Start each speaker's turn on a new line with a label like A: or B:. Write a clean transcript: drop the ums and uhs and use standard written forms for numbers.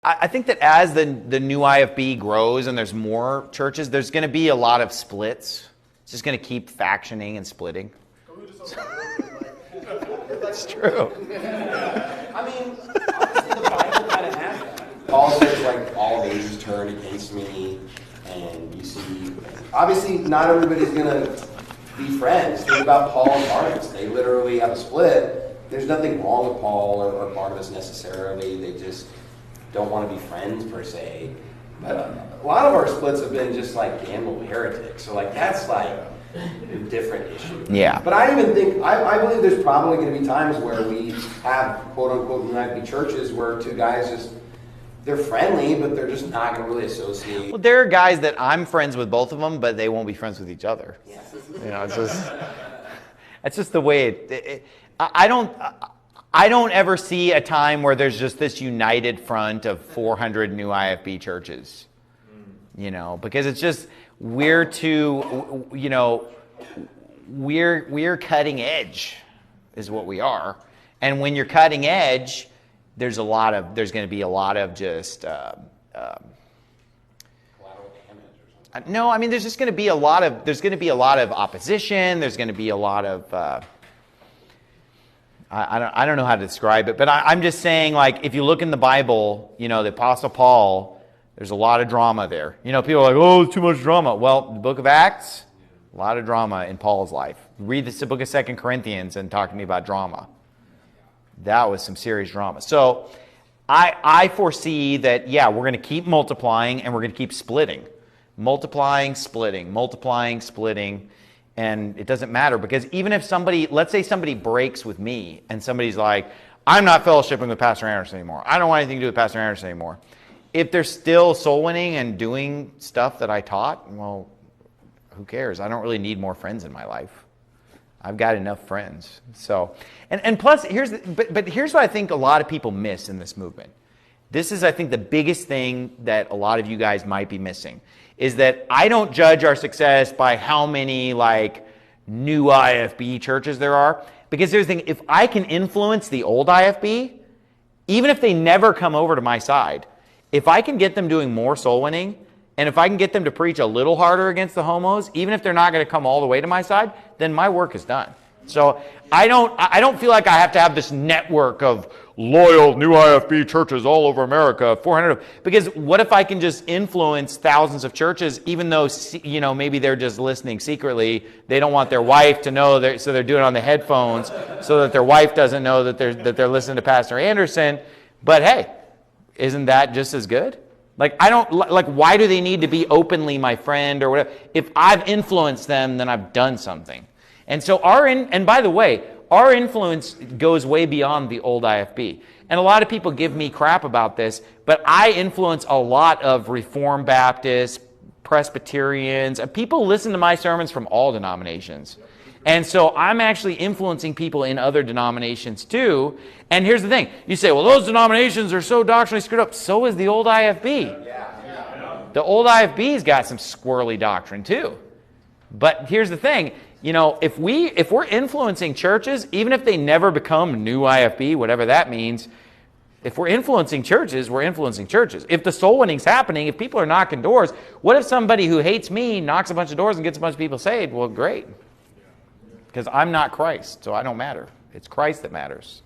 A: I think that as the new IFB grows and there's more churches, there's going to be a lot of splits. It's just going to keep factioning and splitting. That's true.
B: I mean, honestly, the Bible kind of has that. Paul says, like, all ages turn against me, and you see, obviously, not everybody's going to be friends. Think about Paul and Barnabas. They literally have a split. There's nothing wrong with Paul or Barnabas necessarily. They just don't want to be friends, per se. But a lot of our splits have been just, like, gamble heretics. So, like, that's, like, a different issue.
A: Yeah.
B: But I even think, I believe there's probably going to be times where we have, quote-unquote, United churches where two guys just, they're friendly, but they're just not going to really associate.
A: Well, there are guys that I'm friends with both of them, but they won't be friends with each other.
B: Yeah.
A: You know, it's just the way I don't ever see a time where there's just this united front of 400 new IFB churches. You know, because it's just, we're too, you know, we're cutting edge is what we are. And when you're cutting edge, there's going to be a lot of just,
B: Collateral damage or something.
A: no, I mean, there's going to be a lot of opposition. There's going to be a lot of, I don't know how to describe it, but I'm just saying, like, if you look in the Bible, you know, the Apostle Paul, there's a lot of drama there. You know, people are like, oh, too much drama. Well, the book of Acts, a lot of drama in Paul's life. Read the book of 2 Corinthians and talk to me about drama. That was some serious drama. So I foresee that, yeah, we're going to keep multiplying and we're going to keep splitting. Multiplying, splitting, multiplying, splitting. And it doesn't matter, because even if let's say somebody breaks with me and somebody's like, I'm not fellowshipping with Pastor Anderson anymore. I don't want anything to do with Pastor Anderson anymore. If they're still soul winning and doing stuff that I taught, well, who cares? I don't really need more friends in my life. I've got enough friends. So, and plus, here's what I think a lot of people miss in this movement. This is, I think, the biggest thing that a lot of you guys might be missing, is that I don't judge our success by how many, like, new IFB churches there are. Because here's the thing, if I can influence the old IFB, even if they never come over to my side, if I can get them doing more soul winning, and if I can get them to preach a little harder against the homos, even if they're not going to come all the way to my side, then my work is done. So I don't feel like I have to have this network of loyal new IFB churches all over America, 400. Because what if I can just influence thousands of churches, even though, you know, maybe they're just listening secretly. They don't want their wife to know, so they're doing it on the headphones, so that their wife doesn't know that they're listening to Pastor Anderson. But hey, isn't that just as good? Like, why do they need to be openly my friend or whatever? If I've influenced them, then I've done something. And so and by the way, our influence goes way beyond the old IFB. And a lot of people give me crap about this, but I influence a lot of Reformed Baptists, Presbyterians, and people listen to my sermons from all denominations. And so I'm actually influencing people in other denominations too. And here's the thing. You say, well, those denominations are so doctrinally screwed up. So is the old IFB. The old IFB's got some squirrely doctrine too. But here's the thing. You know, if we're influencing churches, even if they never become new IFB, whatever that means, if we're influencing churches, we're influencing churches. If the soul winning's happening, if people are knocking doors, what if somebody who hates me knocks a bunch of doors and gets a bunch of people saved? Well, great. Because I'm not Christ, so I don't matter. It's Christ that matters.